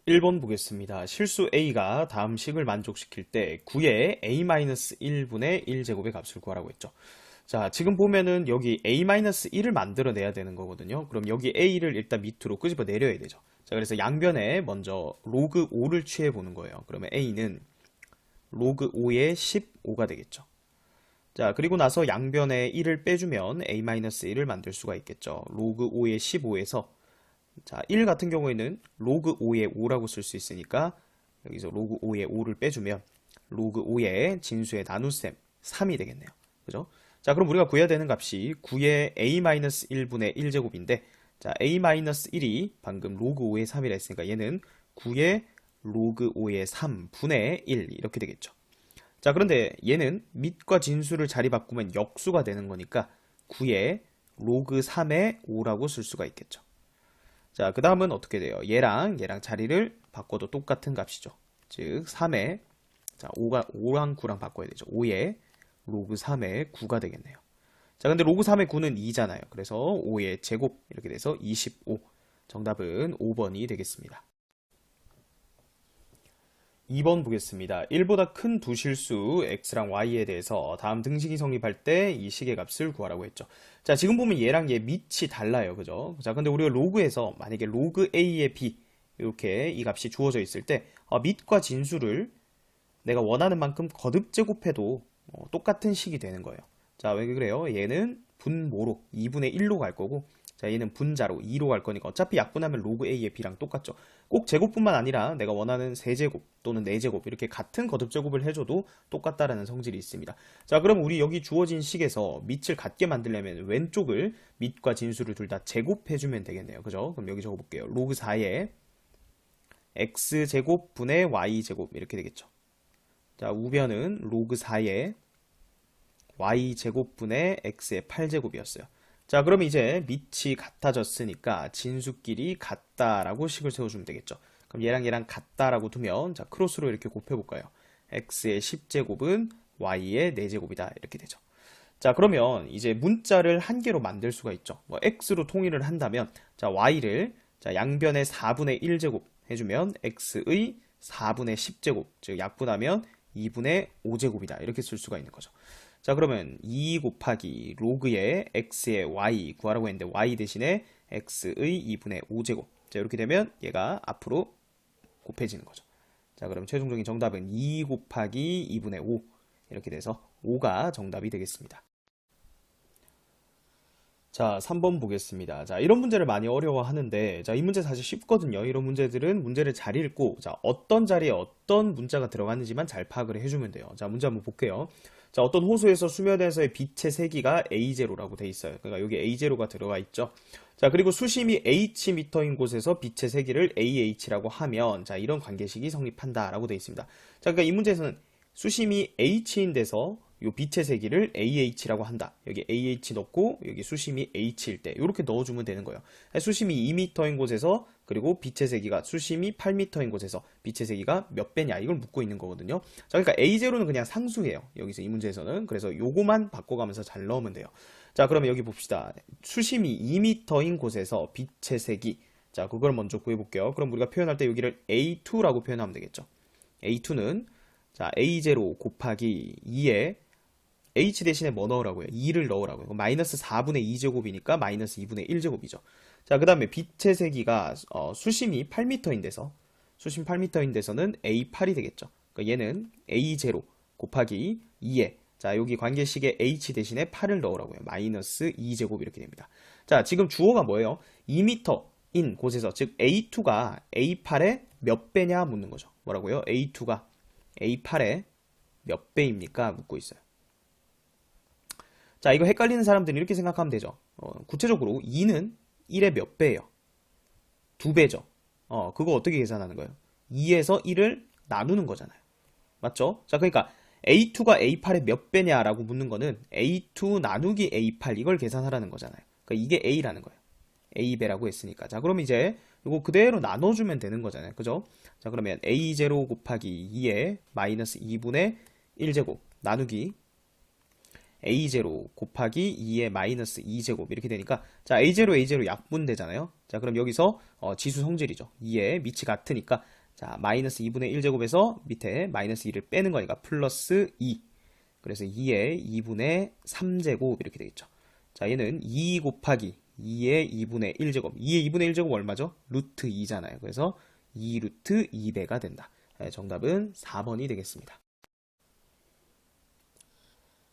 1번 보겠습니다. 실수 a가 다음 식을 만족시킬 때 9의 a-1분의 1제곱의 값을 구하라고 했죠. 자, 지금 보면은 여기 a-1을 만들어내야 되는 거거든요. 그럼 여기 a를 일단 밑으로 끄집어 내려야 되죠. 자, 그래서 양변에 먼저 로그 5를 취해 보는 거예요. 그러면 a는 로그 5의 15가 되겠죠. 자, 그리고 나서 양변에 1을 빼주면 a-1을 만들 수가 있겠죠. 로그 5의 15에서 자, 1 같은 경우에는 로그 5의 5라고 쓸 수 있으니까 여기서 로그 5의 5를 빼주면 로그 5의 진수의 나눗셈 3이 되겠네요. 그죠? 자, 그럼 우리가 구해야 되는 값이 9의 a-1분의 1제곱인데 자, a-1이 방금 로그 5의 3이라 했으니까 얘는 9의 로그 5의 3분의 1 이렇게 되겠죠. 자, 그런데 얘는 밑과 진수를 자리 바꾸면 역수가 되는 거니까 9의 로그 3의 5라고 쓸 수가 있겠죠. 자, 그 다음은 어떻게 돼요? 얘랑 자리를 바꿔도 똑같은 값이죠. 즉, 3의, 자, 5랑 9랑 바꿔야 되죠. 5의 로그 3의 9가 되겠네요. 자, 근데 로그 3의 9는 2잖아요. 그래서 5의 제곱, 이렇게 돼서 25. 정답은 5번이 되겠습니다. 2번 보겠습니다. 1보다 큰 두 실수 x랑 y에 대해서 다음 등식이 성립할 때 이 식의 값을 구하라고 했죠. 자, 지금 보면 얘랑 얘 밑이 달라요. 그죠? 자, 근데 우리가 로그에서 만약에 로그 a의 b 이렇게 이 값이 주어져 있을 때 밑과 진수를 내가 원하는 만큼 거듭 제곱해도 똑같은 식이 되는 거예요. 자, 왜 그래요? 얘는 분모로 2분의 1로 갈 거고 자, 얘는 분자로 2로 갈 거니까 어차피 약분하면 로그 a의 b랑 똑같죠. 꼭 제곱뿐만 아니라 내가 원하는 세제곱 또는 네제곱 이렇게 같은 거듭제곱을 해줘도 똑같다라는 성질이 있습니다. 자, 그럼 우리 여기 주어진 식에서 밑을 같게 만들려면 왼쪽을 밑과 진수를 둘 다 제곱해주면 되겠네요. 그죠? 그럼 여기 적어볼게요. 로그 4에 x제곱 분의 y제곱 이렇게 되겠죠. 자, 우변은 로그 4에 y제곱분의 x의 8제곱이었어요. 자, 그럼 이제 밑이 같아졌으니까 진수끼리 같다라고 식을 세워주면 되겠죠. 그럼 얘랑 같다라고 두면 자, 크로스로 이렇게 곱해볼까요? x의 10제곱은 y의 4제곱이다 이렇게 되죠. 자, 그러면 이제 문자를 한 개로 만들 수가 있죠. 뭐 x로 통일을 한다면 자, y를 자, 양변에 4분의 1제곱 해주면 x의 4분의 10제곱 즉 약분하면 2분의 5제곱이다 이렇게 쓸 수가 있는 거죠. 자, 그러면 2 곱하기 로그의 x의 y 구하라고 했는데 y 대신에 x의 2분의 5제곱 자, 이렇게 되면 얘가 앞으로 곱해지는 거죠. 자, 그럼 최종적인 정답은 2 곱하기 2분의 5 이렇게 돼서 5가 정답이 되겠습니다. 자, 3번 보겠습니다. 자, 이런 문제를 많이 어려워하는데, 자, 이 문제 사실 쉽거든요. 이런 문제들은 문제를 잘 읽고, 자, 어떤 자리에 어떤 문자가 들어갔는지만 잘 파악을 해주면 돼요. 자, 문제 한번 볼게요. 자, 어떤 호수에서 수면에서의 빛의 세기가 A0라고 돼 있어요. 그러니까 여기 A0가 들어가 있죠. 자, 그리고 수심이 H 미터인 곳에서 빛의 세기를 AH라고 하면, 자, 이런 관계식이 성립한다라고 돼 있습니다. 자, 그러니까 이 문제에서는 수심이 H인 데서 요 빛의 세기를 AH라고 한다. 여기 AH 넣고 여기 수심이 H일 때 이렇게 넣어주면 되는 거예요. 수심이 2m인 곳에서 그리고 빛의 세기가 수심이 8m인 곳에서 빛의 세기가 몇 배냐 이걸 묻고 있는 거거든요. 자, 그러니까 A0는 그냥 상수예요. 여기서 이 문제에서는. 그래서 요거만 바꿔가면서 잘 넣으면 돼요. 자, 그러면 여기 봅시다. 수심이 2m인 곳에서 빛의 세기. 자, 그걸 먼저 구해볼게요. 그럼 우리가 표현할 때 여기를 A2라고 표현하면 되겠죠. A2는 자, A0 곱하기 2에 h 대신에 뭐 넣으라고요? 2를 넣으라고요. 마이너스 4분의 2제곱이니까 마이너스 2분의 1제곱이죠. 자, 그 다음에 빛의 세기가 수심이 8m인 데서 수심 8m인 데서는 A8이 되겠죠. 그러니까 얘는 A0 곱하기 2에 자, 여기 관계식에 h 대신에 8을 넣으라고요. 마이너스 2제곱 이렇게 됩니다. 자, 지금 주어가 뭐예요? 2m인 곳에서 즉 A2가 A8의 몇 배냐 묻는 거죠. 뭐라고요? A2가 A8의 몇 배입니까? 묻고 있어요. 자, 이거 헷갈리는 사람들은 이렇게 생각하면 되죠. 구체적으로 2는 1의 몇 배예요? 2배죠. 그거 어떻게 계산하는 거예요? 2에서 1을 나누는 거잖아요. 맞죠? 자, 그러니까 A2가 A8의 몇 배냐라고 묻는 거는 A2 나누기 A8 이걸 계산하라는 거잖아요. 그러니까 이게 A라는 거예요. A배라고 했으니까. 자, 그럼 이제 이거 그대로 나눠주면 되는 거잖아요. 그죠? 자, 그러면 A0 곱하기 2에 마이너스 2분의 1제곱 나누기 a0 곱하기 2의 마이너스 2제곱 이렇게 되니까 자 a0 a0 약분되잖아요. 자 그럼 여기서 지수 성질이죠. 2의 밑이 같으니까 자 마이너스 2분의 1제곱에서 밑에 마이너스 2를 빼는 거니까 플러스 2. 그래서 2의 2분의 3제곱 이렇게 되겠죠. 자 얘는 2 곱하기 2의 2분의 1제곱 2의 2분의 1제곱 얼마죠? 루트 2잖아요. 그래서 2 루트 2배가 된다. 정답은 4번이 되겠습니다.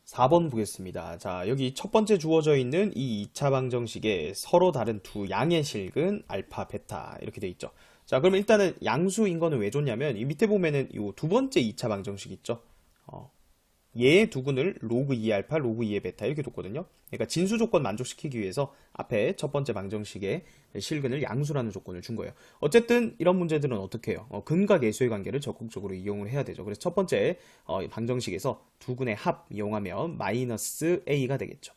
4번 보겠습니다. 자, 여기 첫 번째 주어져 있는 이 2차 방정식에 서로 다른 두 양의 실근 알파, 베타 이렇게 돼 있죠. 자, 그럼 일단은 양수인 거는 왜 줬냐면 이 밑에 보면은 이 두 번째 2차 방정식 있죠. 얘의 두근을 로그 2의 알파, 로그 2의 베타 이렇게 뒀거든요. 그러니까 진수 조건 만족시키기 위해서 앞에 첫 번째 방정식의 실근을 양수라는 조건을 준 거예요. 어쨌든 이런 문제들은 어떻게 해요? 근과 계수의 관계를 적극적으로 이용을 해야 되죠. 그래서 첫 번째 방정식에서 두근의 합 이용하면 마이너스 a가 되겠죠.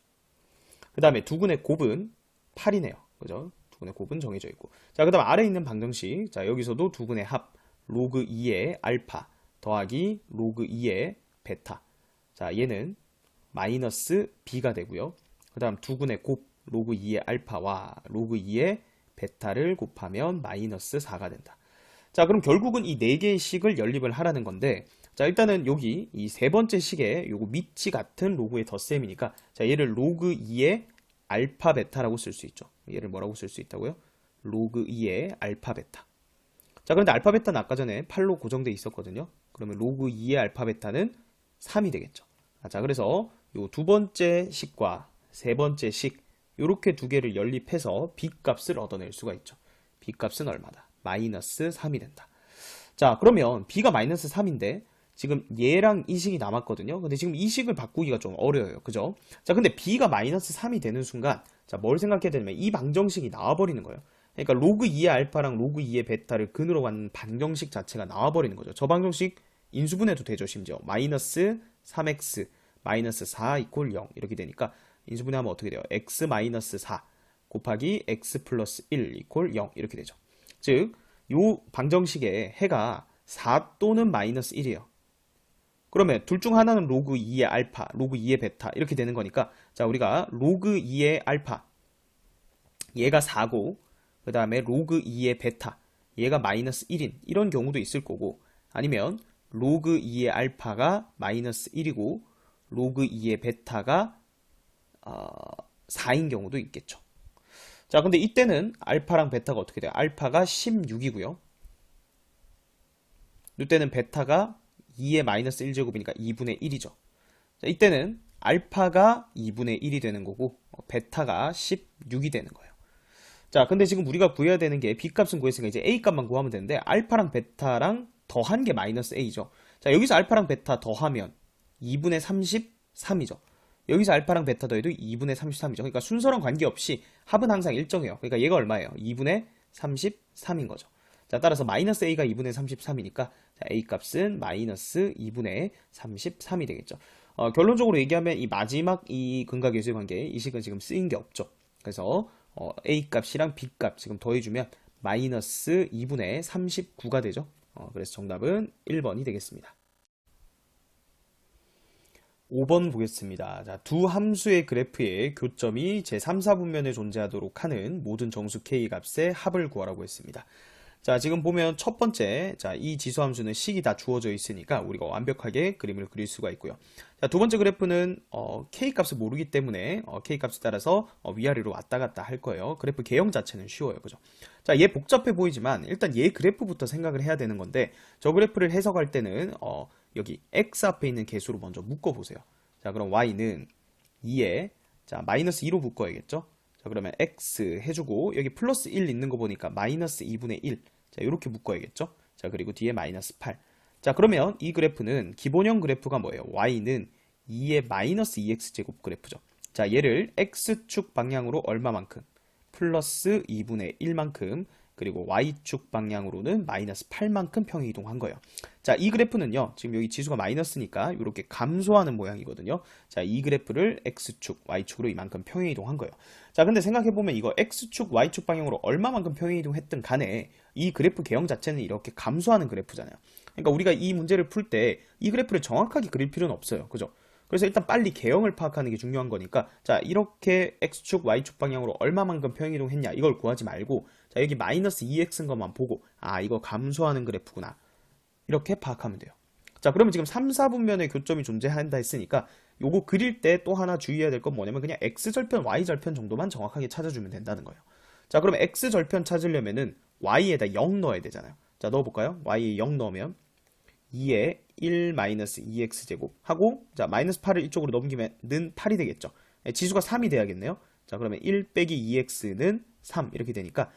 그 다음에 두근의 곱은 8이네요. 그죠? 두근의 곱은 정해져 있고. 자, 그 다음 아래에 있는 방정식. 자, 여기서도 두근의 합 로그 2의 알파 더하기 로그 2의 베타. 자, 얘는 마이너스 b가 되고요. 그 다음 두근의 곱 로그 2의 알파와 로그 2의 베타를 곱하면 마이너스 4가 된다. 자, 그럼 결국은 이 네 개의 식을 연립을 하라는 건데, 자, 일단은 여기 이 세 번째 식에 요거 밑이 같은 로그의 덧셈이니까, 자, 얘를 로그 2의 알파 베타라고 쓸 수 있죠. 얘를 뭐라고 쓸 수 있다고요? 로그 2의 알파 베타. 자, 그런데 알파 베타는 아까 전에 8로 고정돼 있었거든요. 그러면 로그 2의 알파 베타는 3이 되겠죠. 자, 그래서 요 두 번째 식과 세 번째 식 요렇게 두 개를 연립해서 b 값을 얻어낼 수가 있죠. b 값은 얼마다? 마이너스 3이 된다. 자, 그러면 b가 마이너스 3인데 지금 얘랑 이 식이 남았거든요. 근데 지금 이 식을 바꾸기가 좀 어려워요. 그죠? 자, 근데 b가 마이너스 3이 되는 순간 자, 뭘 생각해야 되냐면 이 방정식이 나와버리는 거예요. 그러니까 로그 2의 알파랑 로그 2의 베타를 근으로 갖는 방정식 자체가 나와버리는 거죠. 저 방정식 인수분해도 되죠. 심지어 마이너스 3x 마이너스 4 이퀄 0 이렇게 되니까 인수분해하면 어떻게 돼요? x 마이너스 4 곱하기 x 플러스 1 이퀄 0 이렇게 되죠. 즉, 요 방정식의 해가 4 또는 마이너스 1이에요. 그러면 둘 중 하나는 로그 2의 알파, 로그 2의 베타 이렇게 되는 거니까 자, 우리가 로그 2의 알파 얘가 4고 그 다음에 로그 2의 베타 얘가 마이너스 1인 이런 경우도 있을 거고 아니면 로그 2의 알파가 마이너스 1이고 로그 2의 베타가 4인 경우도 있겠죠. 자, 근데 이때는 알파랑 베타가 어떻게 돼요? 알파가 16이고요. 이때는 베타가 2의 마이너스 1제곱이니까 2분의 1이죠. 자, 이때는 알파가 2분의 1이 되는 거고 베타가 16이 되는 거예요. 자, 근데 지금 우리가 구해야 되는 게 b값은 구했으니까 이제 a값만 구하면 되는데 알파랑 베타랑 더한 게 마이너스 a죠. 자, 여기서 알파랑 베타 더하면 2분의 33이죠. 여기서 알파랑 베타 더해도 2분의 33이죠. 그러니까 순서랑 관계없이 합은 항상 일정해요. 그러니까 얘가 얼마예요? 2분의 33인 거죠. 자, 따라서 마이너스 a가 2분의 33이니까 a 값은 마이너스 2분의 33이 되겠죠. 결론적으로 얘기하면 이 마지막 이 근과 계수의 관계 이 식은 지금 쓰인 게 없죠. 그래서 a 값이랑 b 값 지금 더해주면 마이너스 2분의 39가 되죠. 그래서 정답은 1번이 되겠습니다. 5번 보겠습니다. 자, 두 함수의 그래프의 교점이 제3, 4분면에 존재하도록 하는 모든 정수 k 값의 합을 구하라고 했습니다. 자, 지금 보면 첫 번째, 자, 이 지수함수는 식이 다 주어져 있으니까 우리가 완벽하게 그림을 그릴 수가 있고요. 자, 두 번째 그래프는 K값을 모르기 때문에 K값에 따라서 위아래로 왔다 갔다 할 거예요. 그래프 개형 자체는 쉬워요. 그죠? 자, 얘 복잡해 보이지만 일단 얘 그래프부터 생각을 해야 되는 건데 저 그래프를 해석할 때는 여기 X 앞에 있는 개수로 먼저 묶어보세요. 자, 그럼 Y는 2에 자, 마이너스 2로 묶어야겠죠? 자, 그러면 X 해주고 여기 플러스 1 있는 거 보니까 마이너스 2분의 1 자, 이렇게 묶어야겠죠? 자, 그리고 뒤에 마이너스 8. 자, 그러면 이 그래프는 기본형 그래프가 뭐예요? Y는 2의 마이너스 2x제곱 그래프죠. 자, 얘를 X축 방향으로 얼마만큼? 플러스 2분의 1만큼 그리고 Y축 방향으로는 마이너스 8만큼 평행이동한 거예요. 자, 이 그래프는요. 지금 여기 지수가 마이너스니까 이렇게 감소하는 모양이거든요. 자, 이 그래프를 X축, Y축으로 이만큼 평행이동한 거예요. 자, 근데 생각해보면 이거 X축, Y축 방향으로 얼마만큼 평행이동했든 간에 이 그래프 개형 자체는 이렇게 감소하는 그래프잖아요. 그러니까 우리가 이 문제를 풀 때 이 그래프를 정확하게 그릴 필요는 없어요. 그죠? 그래서 일단 빨리 개형을 파악하는 게 중요한 거니까 자 이렇게 x축 y축 방향으로 얼마만큼 평행이동했냐 이걸 구하지 말고 자 여기 마이너스 2x인 것만 보고 아 이거 감소하는 그래프구나 이렇게 파악하면 돼요. 자 그러면 지금 3, 4분면의 교점이 존재한다 했으니까 요거 그릴 때 또 하나 주의해야 될 건 뭐냐면 그냥 x절편 y절편 정도만 정확하게 찾아주면 된다는 거예요. 자 그러면 x절편 찾으려면은 y에다 0 넣어야 되잖아요. 자 넣어볼까요? y에 0 넣으면 2에 1 마이너스 2x제곱 하고 자 마이너스 8을 이쪽으로 넘기면은 8이 되겠죠. 지수가 3이 돼야겠네요. 자 그러면 1 빼기 2x는 3 이렇게 되니까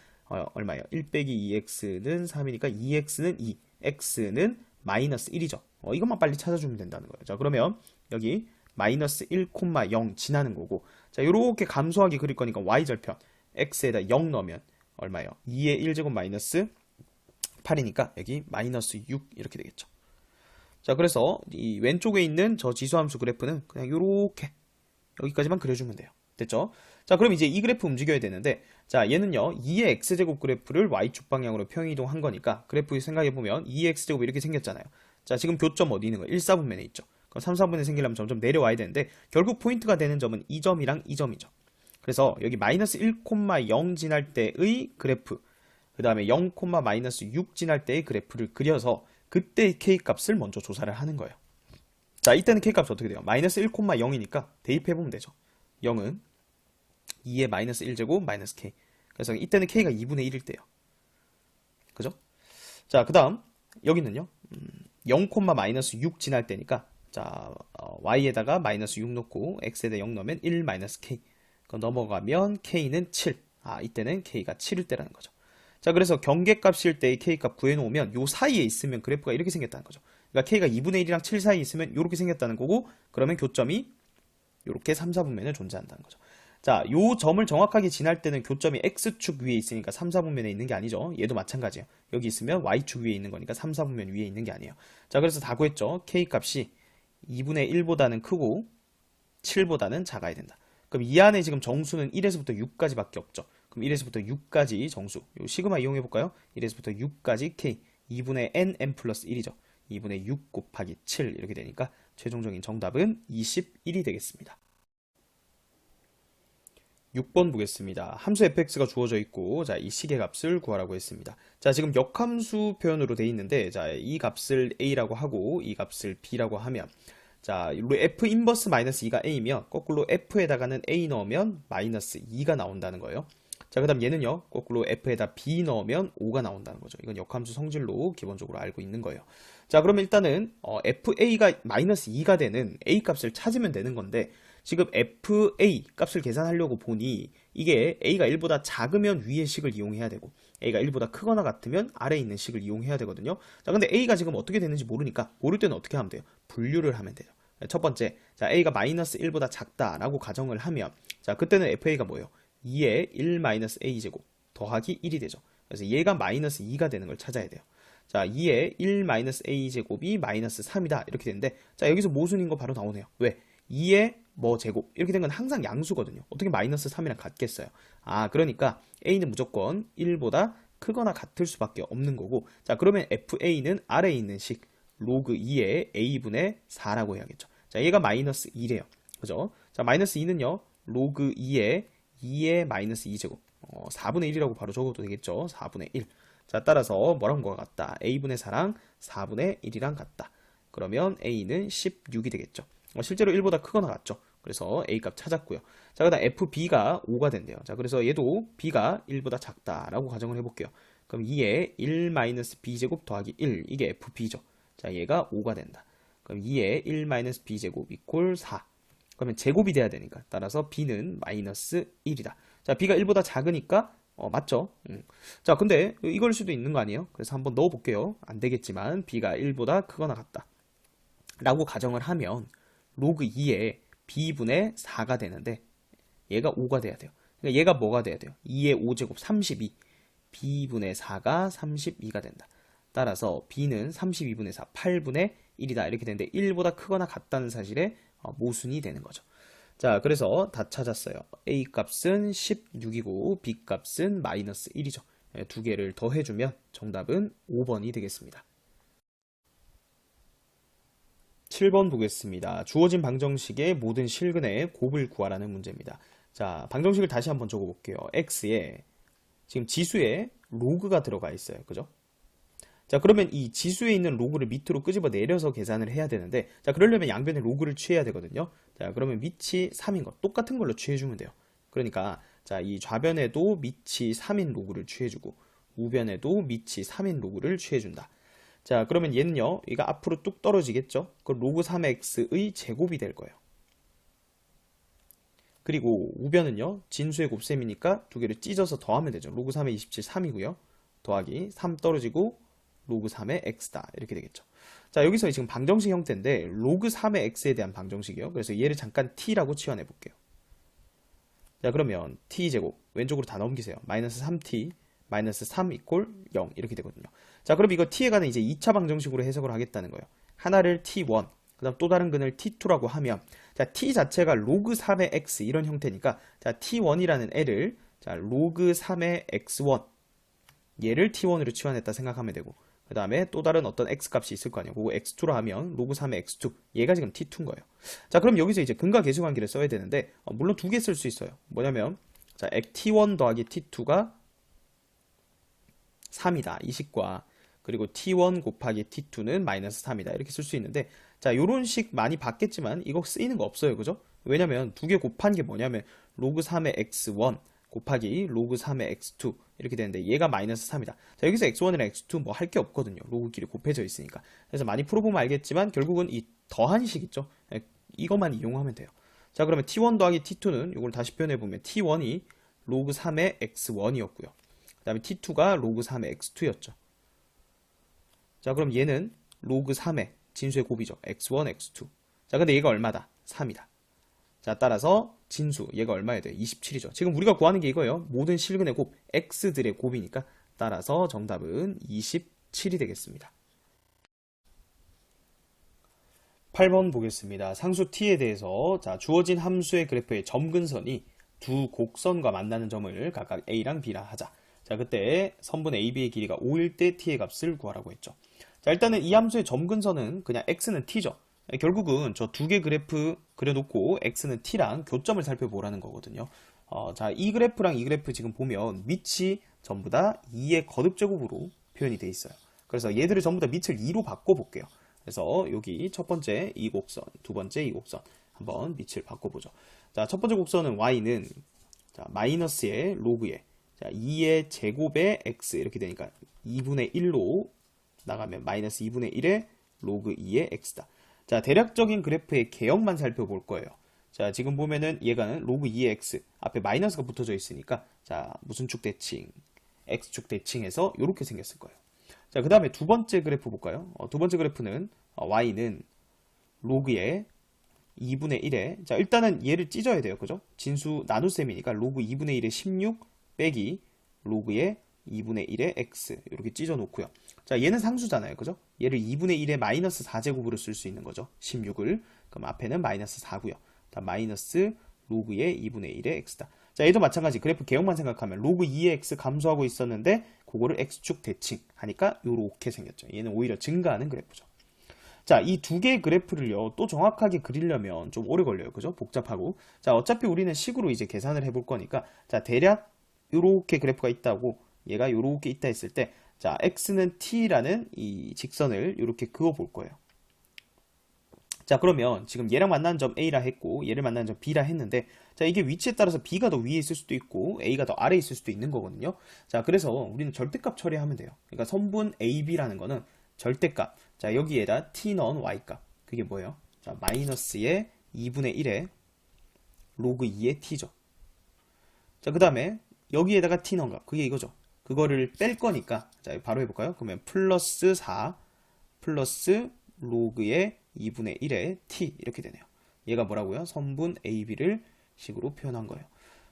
얼마예요? 1 빼기 2x는 3이니까 2x는 2 x는 마이너스 1이죠. 이것만 빨리 찾아주면 된다는 거예요. 자 그러면 여기 마이너스 1,0 지나는 거고 자 요렇게 감소하게 그릴 거니까 y절편 x에다 0 넣으면 얼마예요? 2의 1제곱 마이너스 8이니까 여기 마이너스 6 이렇게 되겠죠. 자 그래서 이 왼쪽에 있는 저 지수함수 그래프는 그냥 요렇게 여기까지만 그려주면 돼요. 됐죠? 자 그럼 이제 이 그래프 움직여야 되는데 자 얘는요 2의 x제곱 그래프를 y축 방향으로 평행이동한 거니까 그래프 생각해보면 2의 x제곱 이렇게 생겼잖아요. 자 지금 교점 어디 있는 거예요? 1, 4분면에 있죠. 그럼 3, 4분면에 생기려면 점점 내려와야 되는데 결국 포인트가 되는 점은 이 점이랑 이 점이죠. 그래서 여기 마이너스 1,0 지날 때의 그래프 그 다음에 0, 마이너스 6 지날 때의 그래프를 그려서 그때의 k값을 먼저 조사를 하는 거예요. 자 이때는 k값이 어떻게 돼요? 마이너스 1,0이니까 대입해보면 되죠. 0은 2의 마이너스 1제곱 마이너스 k 그래서 이때는 k가 2분의 1일 때요. 그죠? 자 그 다음 여기는요 0, 마이너스 6 지날 때니까 자 y에다가 마이너스 6 넣고 x에다 0 넣으면 1 마이너스 k 넘어가면 k는 7 이때는 k가 7일 때라는 거죠. 자 그래서 경계값일 때의 k값 구해놓으면 요 사이에 있으면 그래프가 이렇게 생겼다는 거죠. 그러니까 k가 2분의 1이랑 7 사이에 있으면 이렇게 생겼다는 거고 그러면 교점이 이렇게 3, 4분면에 존재한다는 거죠. 자, 요 점을 정확하게 지날 때는 교점이 x축 위에 있으니까 3, 4분면에 있는 게 아니죠. 얘도 마찬가지예요. 여기 있으면 y축 위에 있는 거니까 3, 4분면 위에 있는 게 아니에요. 자, 그래서 다 구했죠. k값이 2분의 1보다는 크고 7보다는 작아야 된다. 그럼 이 안에 지금 정수는 1에서부터 6까지밖에 없죠. 그럼 1에서부터 6까지 정수. 요 시그마 이용해 볼까요? 1에서부터 6까지 k 2분의 n 플러스 1이죠. 2분의 6 곱하기 7 이렇게 되니까 최종적인 정답은 21이 되겠습니다. 6번 보겠습니다. 함수 fx가 주어져 있고 자, 이 식의 값을 구하라고 했습니다. 자, 지금 역함수 표현으로 돼 있는데 자, 이 값을 a라고 하고 이 값을 b라고 하면 자, f 인버스 마이너스 2가 a면 거꾸로 f에다가는 a 넣으면 마이너스 2가 나온다는 거예요. 자, 그 다음 얘는요 거꾸로 f에다 b 넣으면 5가 나온다는 거죠. 이건 역함수 성질로 기본적으로 알고 있는 거예요. 자, 그러면 일단은 fa가 마이너스 2가 되는 a 값을 찾으면 되는 건데 지금 fa 값을 계산하려고 보니 이게 a가 1보다 작으면 위의 식을 이용해야 되고 a가 1보다 크거나 같으면 아래에 있는 식을 이용해야 되거든요. 자, 근데 a가 지금 어떻게 되는지 모르니까 모를 때는 어떻게 하면 돼요? 분류를 하면 돼요. 첫 번째, 자, a가 마이너스 1보다 작다라고 가정을 하면 자, 그때는 fa가 뭐예요? 2에 1 마이너스 a제곱 더하기 1이 되죠. 그래서 얘가 마이너스 2가 되는 걸 찾아야 돼요. 자, 2에 1 마이너스 a제곱이 마이너스 3이다 이렇게 되는데 자, 여기서 모순인 거 바로 나오네요. 왜? 2에 뭐 제곱 이렇게 된 건 항상 양수거든요. 어떻게 마이너스 3이랑 같겠어요? 그러니까 a는 무조건 1보다 크거나 같을 수밖에 없는 거고 자, 그러면 fa는 아래에 있는 식 로그 2의 a분의 4라고 해야겠죠. 자, 얘가 마이너스 2래요. 그죠? 자, 마이너스 2는요 로그 2의 마이너스 2제곱 4분의 1이라고 바로 적어도 되겠죠. 4분의 1. 자, 따라서 뭐랑 뭐가 같다? a분의 4랑 4분의 1이랑 같다. 그러면 a는 16이 되겠죠. 실제로 1보다 크거나 같죠. 그래서 a 값 찾았고요. 자, 그 다음 fb가 5가 된대요. 자, 그래서 얘도 b가 1보다 작다라고 가정을 해볼게요. 그럼 2에 1 마이너스 b제곱 더하기 1 이게 fb죠. 자, 얘가 5가 된다. 그럼 2에 1 마이너스 b제곱 이퀄 4. 그러면 제곱이 돼야 되니까 따라서 b는 마이너스 1이다. 자, b가 1보다 작으니까 맞죠? 자, 근데 이걸 수도 있는 거 아니에요? 그래서 한번 넣어볼게요. 안 되겠지만 b가 1보다 크거나 같다 라고 가정을 하면 로그 2에 b분의 4가 되는데 얘가 5가 돼야 돼요. 그러니까 얘가 뭐가 돼야 돼요? 2의 5제곱 32 b분의 4가 32가 된다. 따라서 b는 32분의 4 8분의 1이다 이렇게 되는데 1보다 크거나 같다는 사실에 모순이 되는 거죠. 자, 그래서 다 찾았어요. a 값은 16이고 b 값은 마이너스 1이죠. 두 개를 더해주면 정답은 5번이 되겠습니다. 7번 보겠습니다. 주어진 방정식의 모든 실근의 곱을 구하라는 문제입니다. 자, 방정식을 다시 한번 적어볼게요. x에 지금 지수에 로그가 들어가 있어요. 그죠? 자, 그러면 이 지수에 있는 로그를 밑으로 끄집어 내려서 계산을 해야 되는데, 자, 그러려면 양변에 로그를 취해야 되거든요. 자, 그러면 밑이 3인 것, 똑같은 걸로 취해주면 돼요. 그러니까, 자, 이 좌변에도 밑이 3인 로그를 취해주고, 우변에도 밑이 3인 로그를 취해준다. 자, 그러면 얘는요, 이거 앞으로 뚝 떨어지겠죠? 그 로그 3x의 제곱이 될 거예요. 그리고 우변은요, 진수의 곱셈이니까 두 개를 찢어서 더하면 되죠. 로그 3의 27, 3이고요. 더하기 3 떨어지고 로그 3의 x다. 이렇게 되겠죠. 자, 여기서 지금 방정식 형태인데 로그 3의 x에 대한 방정식이요. 그래서 얘를 잠깐 t라고 치환해 볼게요. 자, 그러면 t제곱 왼쪽으로 다 넘기세요. 마이너스 3t 마이너스 3 이꼴 0 이렇게 되거든요. 자, 그럼 이거 t에 관한 이제 2차 방정식으로 해석을 하겠다는 거예요. 하나를 t1, 그 다음 또 다른 근을 t2라고 하면, 자, t 자체가 로그 3의 x 이런 형태니까, 자, t1이라는 애를, 자, 로그 3의 x1, 얘를 t1으로 치환했다 생각하면 되고, 그 다음에 또 다른 어떤 x 값이 있을 거 아니에요. 그거 x2로 하면 로그 3의 x2, 얘가 지금 t2인 거예요. 자, 그럼 여기서 이제 근과 계수 관계를 써야 되는데, 물론 두 개 쓸 수 있어요. 뭐냐면, 자, t1 더하기 t2가 3이다. 이 식과, 그리고 t1 곱하기 t2는 마이너스 3이다. 이렇게 쓸 수 있는데, 자, 요런 식 많이 봤겠지만 이거 쓰이는 거 없어요. 그죠? 왜냐면 두 개 곱한 게 뭐냐면 로그 3의 x1 곱하기 로그 3의 x2 이렇게 되는데 얘가 마이너스 3이다. 자, 여기서 x1이랑 x2 뭐 할 게 없거든요. 로그끼리 곱해져 있으니까. 그래서 많이 풀어보면 알겠지만 결국은 이 더한 식 있죠? 이것만 이용하면 돼요. 자, 그러면 t1 더하기 t2는 이걸 다시 표현해보면 t1이 로그 3의 x1이었고요. 그 다음에 t2가 로그 3의 x2였죠. 자, 그럼 얘는 로그 3의 진수의 곱이죠. x1, x2. 자, 근데 얘가 얼마다? 3이다. 자, 따라서 진수, 얘가 얼마야 돼? 27이죠. 지금 우리가 구하는 게 이거예요. 모든 실근의 곱, x들의 곱이니까 따라서 정답은 27이 되겠습니다. 8번 보겠습니다. 상수 t에 대해서, 자, 주어진 함수의 그래프의 점근선이 두 곡선과 만나는 점을 각각 a랑 b라 하자. 자, 그때 선분 AB의 길이가 5일 때 t의 값을 구하라고 했죠. 자, 일단은 이 함수의 점근선은 그냥 x는 t죠. 결국은 저 두 개 그래프 그려놓고 x는 t랑 교점을 살펴보라는 거거든요. 자, 이 그래프랑 이 그래프 지금 보면 밑이 전부 다 2의 거듭제곱으로 표현이 돼 있어요. 그래서 얘들을 전부 다 밑을 2로 바꿔볼게요. 그래서 여기 첫 번째 이 곡선, 두 번째 이 곡선 한번 밑을 바꿔보죠. 자, 첫 번째 곡선은 y는 자, 마이너스의 로그에 자, 2의 제곱의 x 이렇게 되니까 2분의 1로 나가면 마이너스 2분의 1의 로그 2의 x다. 자, 대략적인 그래프의 개형만 살펴볼 거예요. 자, 지금 보면은 얘가는 로그 2의 x 앞에 마이너스가 붙어져 있으니까 자, 무슨 축 대칭, x축 대칭해서 이렇게 생겼을 거예요. 자, 그 다음에 두 번째 그래프 볼까요? 두 번째 그래프는 y는 로그의 2분의 1에 자, 일단은 얘를 찢어야 돼요. 그죠? 진수 나눗셈이니까 로그 2분의 1의 16 빼기 로그의 2분의 1의 x 이렇게 찢어 놓고요. 자, 얘는 상수잖아요. 그죠? 얘를 2분의 1의 마이너스 4제곱으로 쓸 수 있는 거죠. 16을. 그럼 앞에는 마이너스 4고요. 마이너스 로그의 2분의 1의 x다. 자, 얘도 마찬가지 그래프 개형만 생각하면 로그 2의 x 감소하고 있었는데 그거를 x축 대칭 하니까 요렇게 생겼죠. 얘는 오히려 증가하는 그래프죠. 자, 이 두 개의 그래프를요, 또 정확하게 그리려면 좀 오래 걸려요. 그죠? 복잡하고. 자, 어차피 우리는 식으로 이제 계산을 해볼 거니까, 자, 대략 요렇게 그래프가 있다고, 얘가 요렇게 있다 했을 때, 자, x는 t라는 이 직선을 요렇게 그어 볼 거예요. 자, 그러면 지금 얘랑 만나는 점 a라 했고, 얘를 만나는 점 b라 했는데, 자, 이게 위치에 따라서 b가 더 위에 있을 수도 있고, a가 더 아래에 있을 수도 있는 거거든요. 자, 그래서 우리는 절대값 처리하면 돼요. 그러니까 선분 ab라는 거는 절대값. 자, 여기에다 t 넣은 y값. 그게 뭐예요? 자, 마이너스의 2분의 1의 로그 2의 t죠. 자, 그 다음에 여기에다가 t 넣은 값. 그게 이거죠. 그거를 뺄 거니까, 자, 바로 해볼까요? 그러면 플러스 4 플러스 로그의 2분의 1의 t 이렇게 되네요. 얘가 뭐라고요? 선분 AB를 식으로 표현한 거예요.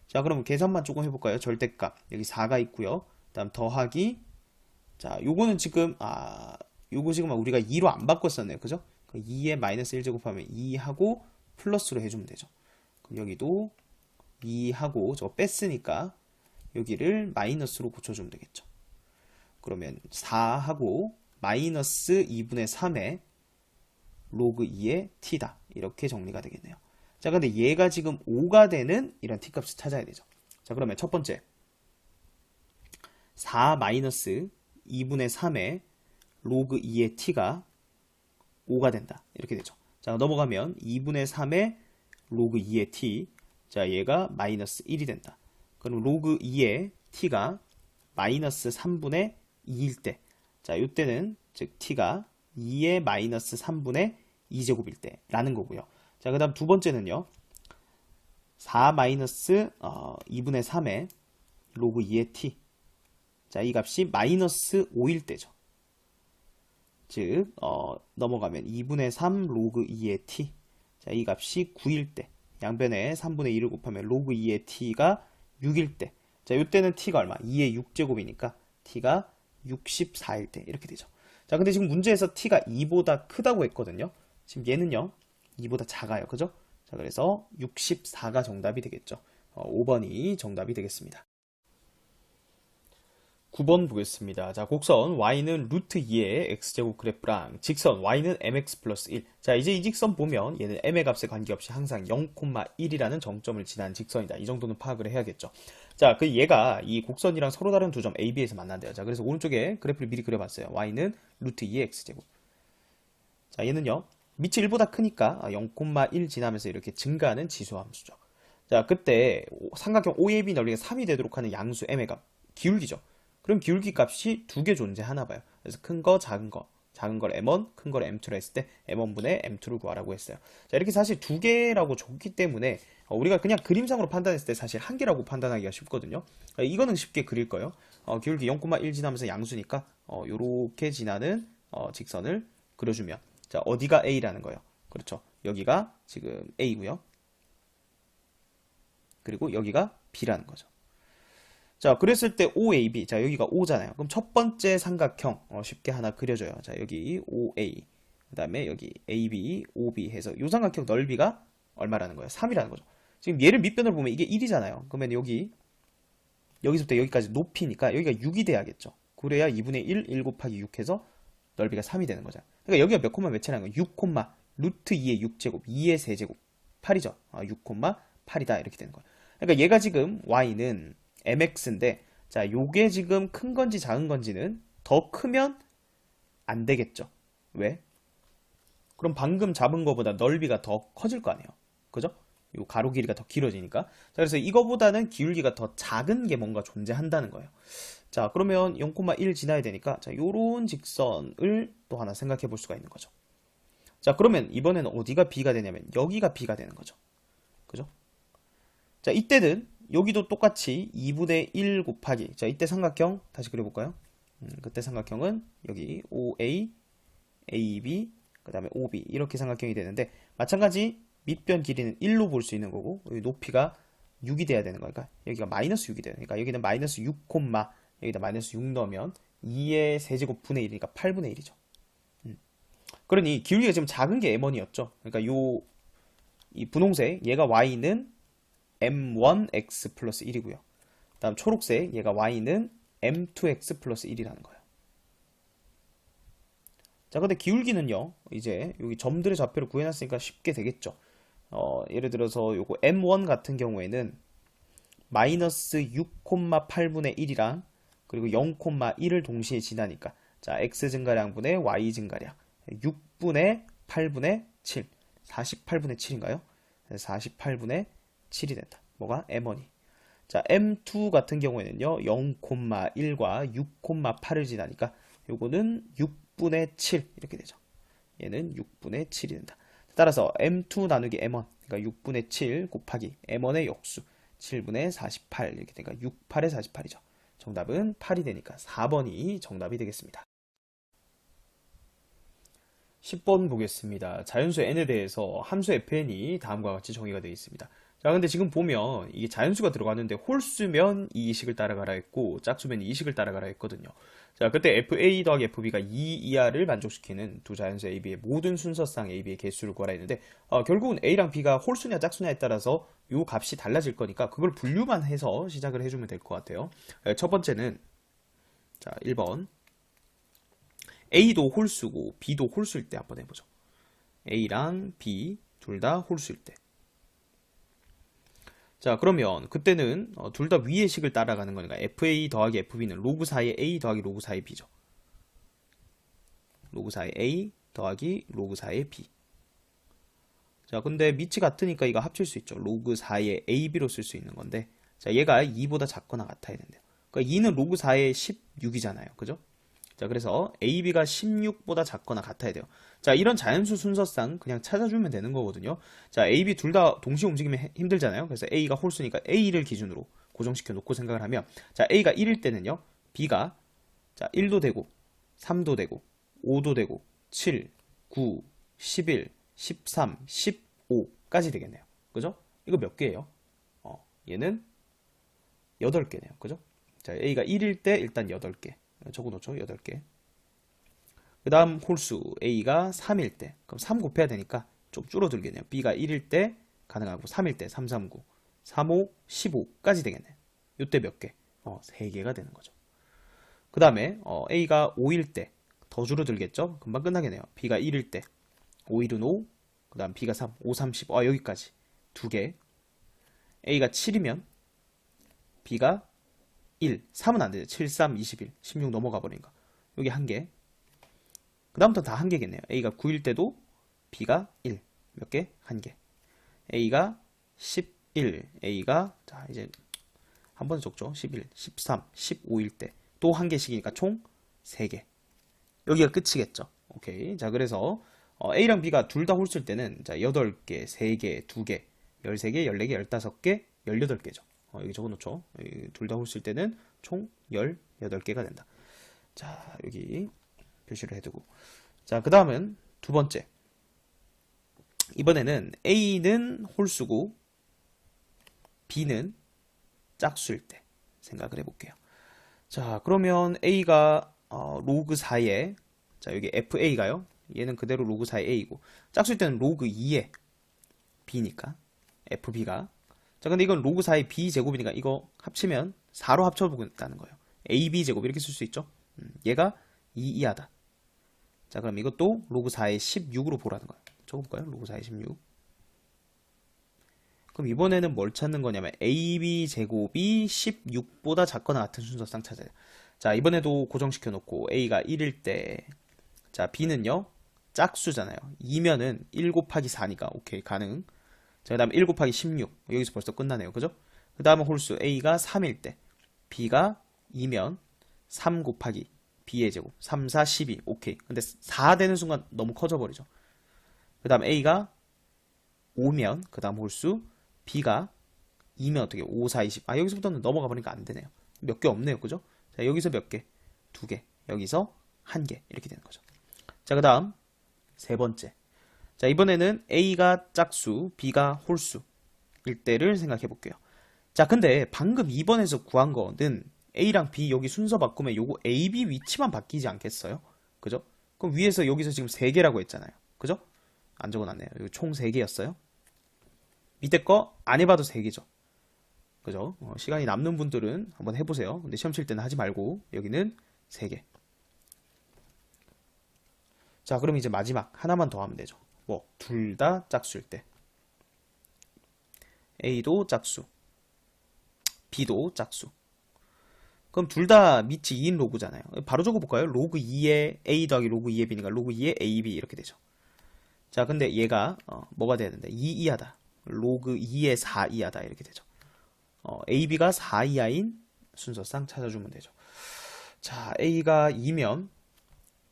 자, 그럼 계산만 조금 해볼까요? 절대값 여기 4가 있고요. 다음 더하기 자, 요거는 지금 요거 지금 우리가 2로 안 바꿨었네요. 그죠? 2에 마이너스 1제곱하면 2하고 플러스로 해주면 되죠. 그럼 여기도 2하고 저거 뺐으니까 여기를 마이너스로 고쳐주면 되겠죠. 그러면 4하고 마이너스 2분의 3에 로그 2의 t다. 이렇게 정리가 되겠네요. 자, 근데 얘가 지금 5가 되는 이런 t 값을 찾아야 되죠. 자, 그러면 첫 번째 4 마이너스 2분의 3의 로그 2의 t가 5가 된다. 이렇게 되죠. 자, 넘어가면 2분의 3의 로그 2의 t, 자, 얘가 마이너스 1이 된다. 그럼 로그 2의 t가 마이너스 3분의 2일 때, 자, 이때는 즉 t가 2의 마이너스 3분의 2제곱일 때 라는 거고요. 자, 그 다음 두 번째는요. 4 마이너스 2분의 3의 로그 2의 t, 자, 이 값이 마이너스 5일 때죠. 즉 넘어가면 2분의 3 로그 2의 t, 자, 이 값이 9일 때, 양변에 3분의 2를 곱하면 로그 2의 t가 6일 때, 자, 이때는 t가 얼마? 2의 6제곱이니까 t가 64일 때 이렇게 되죠. 자, 근데 지금 문제에서 t가 2보다 크다고 했거든요. 지금 얘는요 2보다 작아요. 그죠? 자, 그래서 64가 정답이 되겠죠. 5번이 정답이 되겠습니다. 9번 보겠습니다. 자, 곡선 y는 루트 2의 x제곱 그래프랑 직선 y는 mx 플러스 1. 자, 이제 이 직선 보면 얘는 m의 값에 관계없이 항상 0,1이라는 정점을 지난 직선이다. 이 정도는 파악을 해야겠죠. 자, 그 얘가 이 곡선이랑 서로 다른 두 점 A, B에서 만난대요. 자, 그래서 오른쪽에 그래프를 미리 그려봤어요. y는 루트 2의 x제곱. 자, 얘는요 밑이 1보다 크니까 0,1 지나면서 이렇게 증가하는 지수함수죠. 자, 그때 삼각형 OAB 넓이가 3이 되도록 하는 양수 m의 값, 기울기죠. 그럼 기울기 값이 두 개 존재하나 봐요. 그래서 큰 거, 작은 거. 작은 걸 M1, 큰 걸 M2로 했을 때 M1분의 M2를 구하라고 했어요. 자, 이렇게 사실 두 개라고 줬기 때문에 우리가 그냥 그림상으로 판단했을 때 사실 한 개라고 판단하기가 쉽거든요. 이거는 쉽게 그릴 거예요. 기울기 0,1 지나면서 양수니까 요렇게 지나는 직선을 그려주면, 자, 어디가 A라는 거예요. 그렇죠. 여기가 지금 A고요. 그리고 여기가 B라는 거죠. 자, 그랬을 때 OAB, 자, 여기가 O잖아요. 그럼 첫 번째 삼각형 쉽게 하나 그려줘요. 자, 여기 OA, 그 다음에 여기 AB, OB 해서 이 삼각형 넓이가 얼마라는 거예요? 3이라는 거죠. 지금 얘를 밑변으로 보면 이게 1이잖아요. 그러면 여기서부터 여기까지 높이니까 여기가 6이 돼야겠죠. 그래야 2분의 1 곱하기 6 해서 넓이가 3이 되는 거죠. 그러니까 여기가 몇 콤마 몇이라는 거예요? 6 콤마 루트 2의 6제곱, 2의 세제곱, 8이죠. 6 콤마 8이다 이렇게 되는 거예요. 그러니까 얘가 지금 y는 mx인데, 자, 요게 지금 큰 건지 작은 건지는 더 크면 안 되겠죠. 왜? 그럼 방금 잡은 거보다 넓이가 더 커질 거 아니에요. 그죠? 요 가로 길이가 더 길어지니까. 자, 그래서 이거보다는 기울기가 더 작은 게 뭔가 존재한다는 거예요. 자, 그러면 0,1 지나야 되니까, 자, 요런 직선을 또 하나 생각해 볼 수가 있는 거죠. 자, 그러면 이번에는 어디가 B가 되냐면 여기가 B가 되는 거죠. 그죠? 자, 이때는 여기도 똑같이 2분의 1 곱하기, 자, 이때 삼각형 다시 그려볼까요? 그때 삼각형은 여기 OA, AB, 그 다음에 OB 이렇게 삼각형이 되는데, 마찬가지 밑변 길이는 1로 볼 수 있는 거고, 여기 높이가 6이 돼야 되는 거니까 여기가 마이너스 6이 돼요. 그러니까 여기는 마이너스 6 콤마 여기다 마이너스 6 넣으면 2의 세제곱 분의 1이니까 8분의 1이죠. 그러니 기울기가 지금 작은 게 M1이었죠. 그러니까 이 분홍색 얘가 Y는 M1X 플러스 1이고요. 다음 초록색 얘가 Y는 M2X 플러스 1이라는 거예요. 자, 근데 기울기는요, 이제 여기 점들의 좌표를 구해놨으니까 쉽게 되겠죠. 예를 들어서 요거 M1 같은 경우에는 마이너스 6,8분의 1이랑 그리고 0,1을 동시에 지나니까, 자, X 증가량분의 Y 증가량 6분의 8분의 7, 48분의 7인가요? 48분의 7이 된다. 뭐가? M1이. 자, M2 같은 경우에는요, 0,1과 6,8을 지나니까 요거는 6분의 7 이렇게 되죠. 얘는 6분의 7이 된다. 따라서 M2 나누기 M1, 그러니까 6분의 7 곱하기 M1의 역수 7분의 48 이렇게 되니까 6, 8의 48이죠. 정답은 8이 되니까 4번이 정답이 되겠습니다. 10번 보겠습니다. 자연수 n에 대해서 함수 fn이 다음과 같이 정의가 되어 있습니다. 자, 근데 지금 보면 이게 자연수가 들어갔는데 홀수면 이 식을 따라가라 했고 짝수면 이 식을 따라가라 했거든요. 자, 그때 fa 더하기 fb가 2 이하를 만족시키는 두 자연수 ab의 모든 순서상 ab의 개수를 구하라 했는데, 결국은 a랑 b가 홀수냐 짝수냐에 따라서 요 값이 달라질 거니까 그걸 분류만 해서 시작을 해주면 될 것 같아요. 첫 번째는, 자, 1번 A도 홀수고 B도 홀수일 때 한번 해보죠. A랑 B 둘 다 홀수일 때. 자, 그러면 그때는 둘 다 위의 식을 따라가는 거니까 FA 더하기 FB는 로그 4의 A 더하기 로그 4의 B죠. 로그 4의 A 더하기 로그 4의 B. 자, 근데 밑이 같으니까 이거 합칠 수 있죠. 로그 4의 AB로 쓸 수 있는 건데, 자, 얘가 2보다 작거나 같아야 된대요. 그러니까 2는 로그 4의 16이잖아요. 그죠? 자, 그래서 AB가 16보다 작거나 같아야 돼요. 자, 이런 자연수 순서상 그냥 찾아주면 되는 거거든요. 자, AB 둘 다 동시에 움직이면 힘들잖아요. 그래서 A가 홀수니까 A를 기준으로 고정시켜 놓고 생각을 하면, 자, A가 1일 때는요, B가, 자, 1도 되고, 3도 되고, 5도 되고, 7, 9, 11, 13, 15까지 되겠네요. 그죠? 이거 몇 개예요? 얘는 8개네요. 그죠? 자, A가 1일 때 일단 8개. 적어놓죠. 8개. 그 다음 홀수 A가 3일 때. 그럼 3 곱해야 되니까 좀 줄어들겠네요. B가 1일 때 가능하고 3일 때 3, 3, 9, 3, 5, 15까지 되겠네요. 요때 몇 개? 3개가 되는 거죠. 그 다음에 A가 5일 때 더 줄어들겠죠? 금방 끝나겠네요. B가 1일 때 5일은 5, 그 다음 B가 3, 5, 3, 10. 여기까지 2개. A가 7이면 B가 1, 3은 안 되죠. 7, 3, 21, 16 넘어가 버리니까. 여기 1개. 그 다음부터 다 1개겠네요. A가 9일 때도 B가 1. 몇 개? 1개. A가 11, A가, 자, 이제 한 번 적죠. 11, 13, 15일 때 또 1개씩이니까 총 3개. 여기가 끝이겠죠. 오케이. 자, 그래서 A랑 B가 둘 다 홀수일 때는, 자, 8개, 3개, 2개, 13개, 14개, 15개, 18개죠. 여기 적어놓죠. 둘 다 홀수일 때는 총 18개가 된다. 자, 여기 표시를 해두고. 자, 그 다음은 두 번째. 이번에는 A는 홀수고 B는 짝수일 때 생각을 해볼게요. 자, 그러면 A가 로그 4에, 자, 여기 FA가요. 얘는 그대로 로그 4의 A고, 짝수일 때는 로그 2의 B니까 FB가, 자, 근데 이건 로그 4의 B제곱이니까 이거 합치면 4로 합쳐보겠다는 거예요. AB제곱 이렇게 쓸 수 있죠. 얘가 2 이하다. 자, 그럼 이것도 로그 4의 16으로 보라는 거예요. 적어볼까요? 로그 4의 16. 그럼 이번에는 뭘 찾는 거냐면 AB제곱이 16보다 작거나 같은 순서상 찾아야 돼요. 자, 이번에도 고정시켜 놓고 A가 1일 때, 자, B는요 짝수잖아요. 2면은 1 곱하기 4니까 오케이, 가능. 자, 그 다음에 1 곱하기 16. 여기서 벌써 끝나네요. 그죠? 그 다음에 홀수 A가 3일 때, B가 2면 3 곱하기 B의 제곱, 3, 4, 12. 오케이. 근데 4 되는 순간 너무 커져 버리죠. 그 다음 A가 5면, 그 다음 홀수 B가 2면 어떻게 5, 4, 20. 여기서부터는 넘어가 보니까 안 되네요. 몇 개 없네요. 그죠? 자, 여기서 몇 개? 2개. 여기서 1개. 이렇게 되는 거죠. 자, 그 다음 세 번째. 자, 이번에는 A가 짝수, B가 홀수일 때를 생각해 볼게요. 자, 근데 방금 2번에서 구한 거는 A랑 B 여기 순서 바꾸면 요거 A, B 위치만 바뀌지 않겠어요? 그죠? 그럼 위에서 여기서 지금 3개라고 했잖아요. 그죠? 안 적어놨네요. 여기 총 3개였어요. 밑에 거 안 해봐도 3개죠. 그죠? 시간이 남는 분들은 한번 해보세요. 근데 시험 칠 때는 하지 말고 여기는 3개. 자, 그럼 이제 마지막 하나만 더 하면 되죠. 뭐 둘 다 짝수일 때. A도 짝수, B도 짝수. 그럼 둘 다 밑이 2인 로그잖아요. 바로 적어볼까요? 로그 2의 A 더하기 로그 2의 B니까 로그 2의 AB 이렇게 되죠. 자, 근데 얘가 뭐가 돼야 된다? 2 이하다. 로그 2의 4 이하다. 이렇게 되죠. AB가 4 이하인 순서상 찾아주면 되죠. 자, A가 2면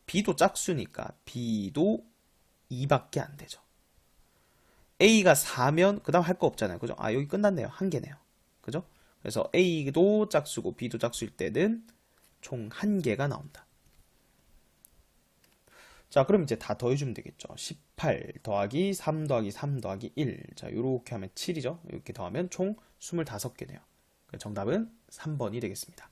B도 짝수니까 B도 2밖에 안 되죠. A가 4면 그 다음 할 거 없잖아요. 그죠? 여기 끝났네요. 1개네요. 그죠? 그래서 A도 짝수고 B도 짝수일 때는 총 1개가 나온다. 자, 그럼 이제 다 더해주면 되겠죠. 18 더하기 3 더하기 3 더하기 1. 자, 요렇게 하면 7이죠. 이렇게 더하면 총 25개네요. 정답은 3번이 되겠습니다.